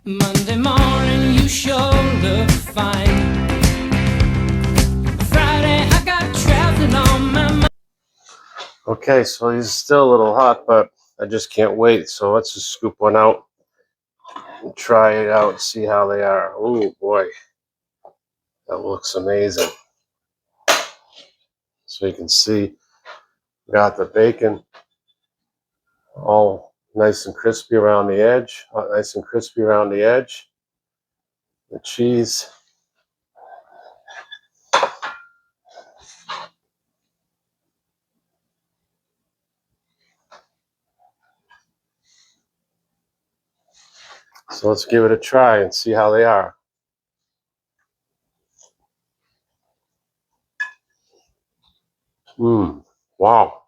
Monday morning, you sure look fine. Friday, I got traveling on my mind. Okay, so he's still a little hot, but I just can't wait. So let's just scoop one out and try it out and see how they are. Oh boy, that looks amazing. So you can see, got the bacon all nice and crispy around the edge. Nice and crispy around the edge. The cheese. So let's give it a try and see how they are. Wow.